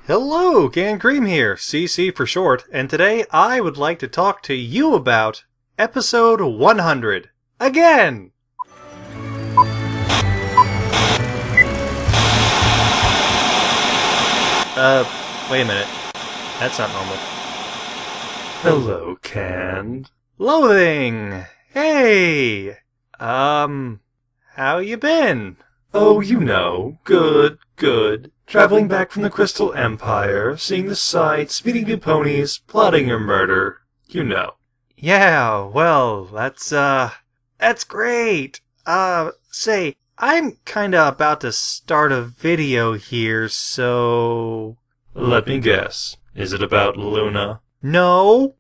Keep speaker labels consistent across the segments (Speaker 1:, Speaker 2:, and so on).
Speaker 1: Hello, Canned Cream here, CC for short, and today I would like to talk to you about episode 100. Again! Wait a minute. That's not normal.
Speaker 2: Hello, Canned.
Speaker 1: Loathing! Hey! How you been?
Speaker 2: Oh, you know, good. Traveling back from the Crystal Empire, seeing the sights, meeting new ponies, plotting your murder. You know.
Speaker 1: Yeah, well, that's great. Say, I'm kinda about to start a video here, so...
Speaker 2: Let me guess. Is it about Luna?
Speaker 1: No,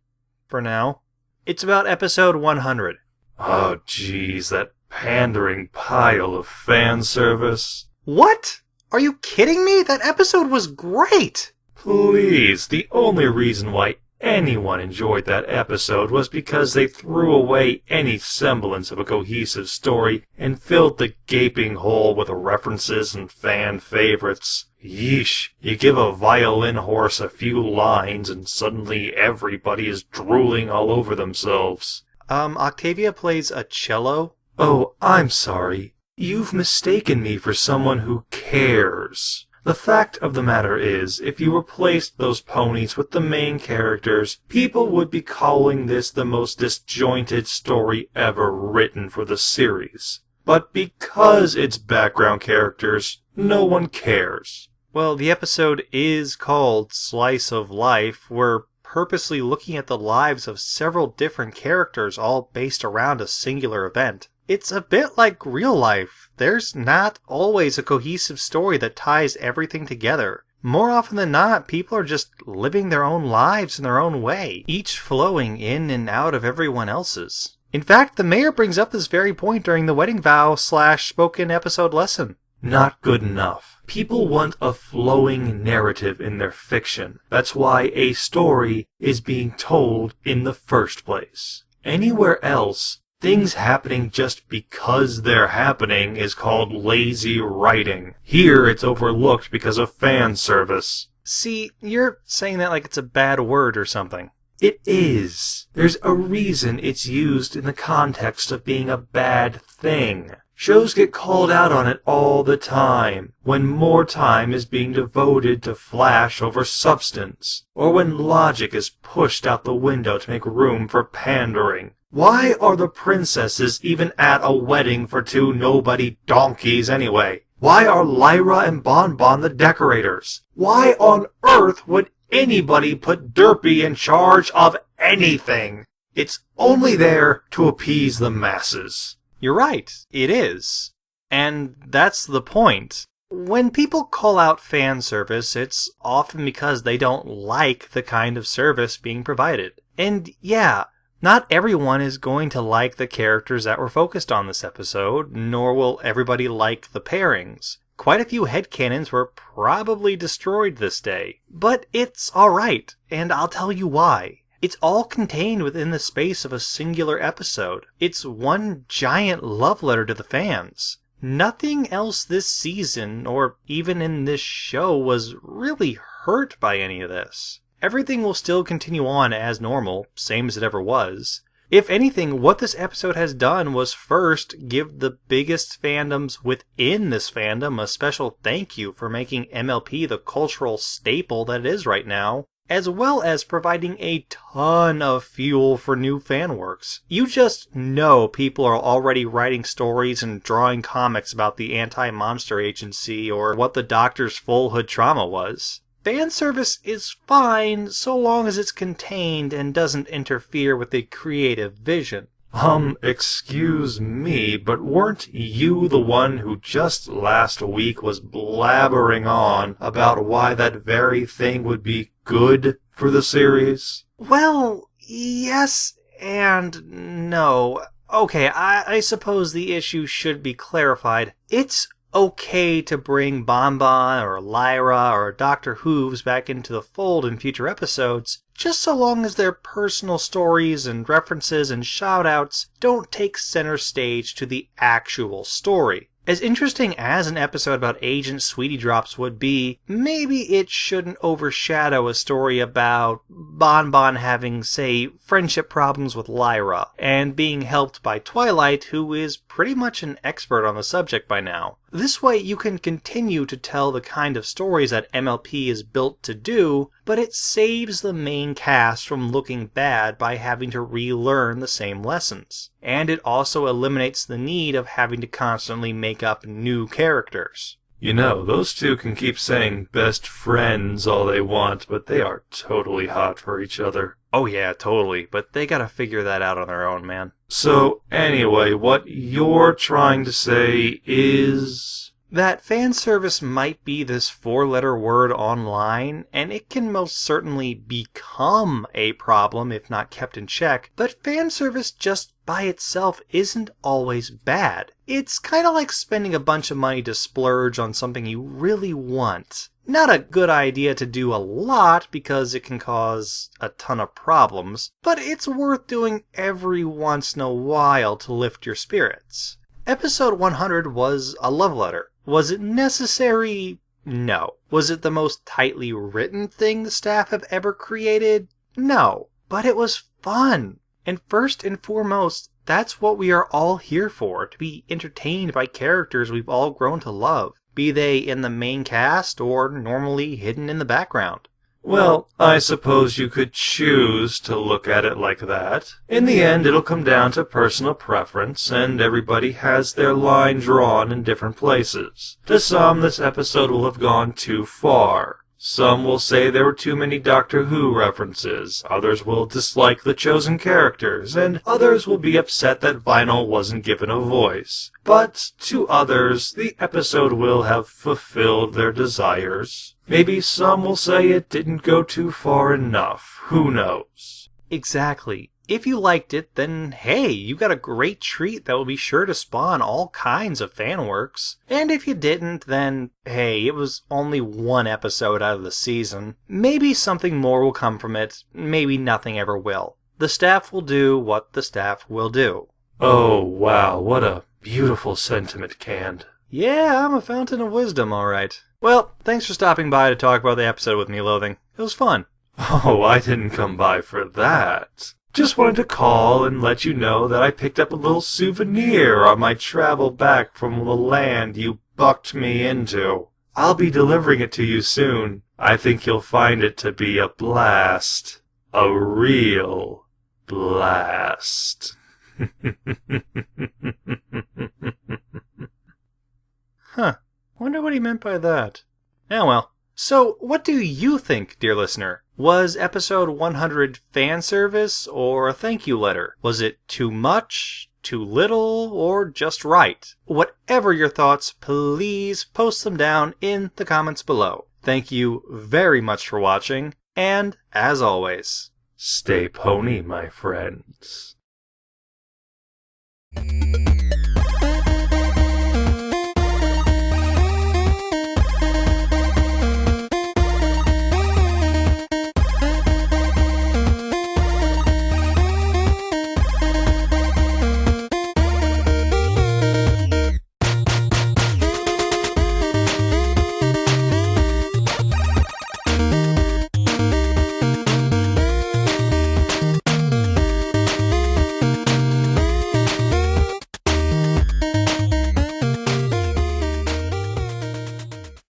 Speaker 1: for now. It's about episode 100.
Speaker 2: Oh, jeez, that pandering pile of fan service.
Speaker 1: What? Are you kidding me? That episode was great!
Speaker 2: Please, the only reason why anyone enjoyed that episode was because they threw away any semblance of a cohesive story and filled the gaping hole with references and fan favorites. Yeesh, you give a violin horse a few lines and suddenly everybody is drooling all over themselves.
Speaker 1: Octavia plays a cello?
Speaker 2: Oh, I'm sorry. You've mistaken me for someone who cares. The fact of the matter is, if you replaced those ponies with the main characters, people would be calling this the most disjointed story ever written for the series. But because it's background characters, no one cares.
Speaker 1: Well, the episode is called Slice of Life. We're purposely looking at the lives of several different characters, all based around a singular event. It's a bit like real life. There's not always a cohesive story that ties everything together. More often than not, people are just living their own lives in their own way, each flowing in and out of everyone else's. In fact, the mayor brings up this very point during the wedding vow / spoken episode lesson.
Speaker 2: Not good enough. People want a flowing narrative in their fiction. That's why a story is being told in the first place. Anywhere else, things happening just because they're happening is called lazy writing. Here, it's overlooked because of fan service.
Speaker 1: See, you're saying that like it's a bad word or something.
Speaker 2: It is. There's a reason it's used in the context of being a bad thing. Shows get called out on it all the time, when more time is being devoted to flash over substance, or when logic is pushed out the window to make room for pandering. Why are the princesses even at a wedding for two nobody donkeys anyway? Why are Lyra and Bonbon the decorators? Why on earth would anybody put Derpy in charge of anything? It's only there to appease the masses.
Speaker 1: You're right, it is. And that's the point. When people call out fan service, it's often because they don't like the kind of service being provided. And yeah, not everyone is going to like the characters that were focused on this episode, nor will everybody like the pairings. Quite a few headcanons were probably destroyed this day. But it's alright, and I'll tell you why. It's all contained within the space of a singular episode. It's one giant love letter to the fans. Nothing else this season, or even in this show, was really hurt by any of this. Everything will still continue on as normal, same as it ever was. If anything, what this episode has done was first give the biggest fandoms within this fandom a special thank you for making MLP the cultural staple that it is right now, as well as providing a ton of fuel for new fan works. You just know people are already writing stories and drawing comics about the anti-monster agency or what the Doctor's full hood trauma was. Fan service is fine so long as it's contained and doesn't interfere with the creative vision.
Speaker 2: Excuse me, but weren't you the one who just last week was blabbering on about why that very thing would be good for the series?
Speaker 1: Well, yes and no. Okay, I suppose the issue should be clarified. It's okay to bring Bonbon or Lyra or Dr. Hooves back into the fold in future episodes, just so long as their personal stories and references and shoutouts don't take center stage to the actual story. As interesting as an episode about Agent Sweetie Drops would be, maybe it shouldn't overshadow a story about Bon Bon having, say, friendship problems with Lyra, and being helped by Twilight, who is pretty much an expert on the subject by now. This way you can continue to tell the kind of stories that MLP is built to do, but it saves the main cast from looking bad by having to relearn the same lessons. And it also eliminates the need of having to constantly make up new characters.
Speaker 2: You know, those two can keep saying best friends all they want, but they are totally hot for each other.
Speaker 1: Oh yeah, totally, but they gotta figure that out on their own, man.
Speaker 2: So, anyway, what you're trying to say is
Speaker 1: that fan service might be this 4-letter word online, and it can most certainly become a problem if not kept in check, but fan service just by itself isn't always bad. It's kind of like spending a bunch of money to splurge on something you really want. Not a good idea to do a lot because it can cause a ton of problems, but it's worth doing every once in a while to lift your spirits. Episode 100 was a love letter. Was it necessary? No. Was it the most tightly written thing the staff have ever created? No. But it was fun. And first and foremost, that's what we are all here for, to be entertained by characters we've all grown to love, be they in the main cast or normally hidden in the background.
Speaker 2: Well, I suppose you could choose to look at it like that. In the end, it'll come down to personal preference, and everybody has their line drawn in different places. To some, this episode will have gone too far. Some will say there were too many Doctor Who references, others will dislike the chosen characters, and others will be upset that Vinyl wasn't given a voice. But to others, the episode will have fulfilled their desires. Maybe some will say it didn't go too far enough. Who knows?
Speaker 1: Exactly. If you liked it, then hey, you got a great treat that will be sure to spawn all kinds of fan works. And if you didn't, then hey, it was only one episode out of the season. Maybe something more will come from it, maybe nothing ever will. The staff will do what the staff will do.
Speaker 2: Oh, wow, what a beautiful sentiment, Canned.
Speaker 1: Yeah, I'm a fountain of wisdom, alright. Well, thanks for stopping by to talk about the episode with me, Loathing. It was fun.
Speaker 2: Oh, I didn't come by for that. Just wanted to call and let you know that I picked up a little souvenir on my travel back from the land you bucked me into. I'll be delivering it to you soon. I think you'll find it to be a blast. A real blast.
Speaker 1: Huh. Wonder what he meant by that. Oh well. So, what do you think, dear listener? Was episode 100 fan service or a thank you letter? Was it too much, too little, or just right? Whatever your thoughts, please post them down in the comments below. Thank you very much for watching, and as always,
Speaker 2: stay pony, my friends.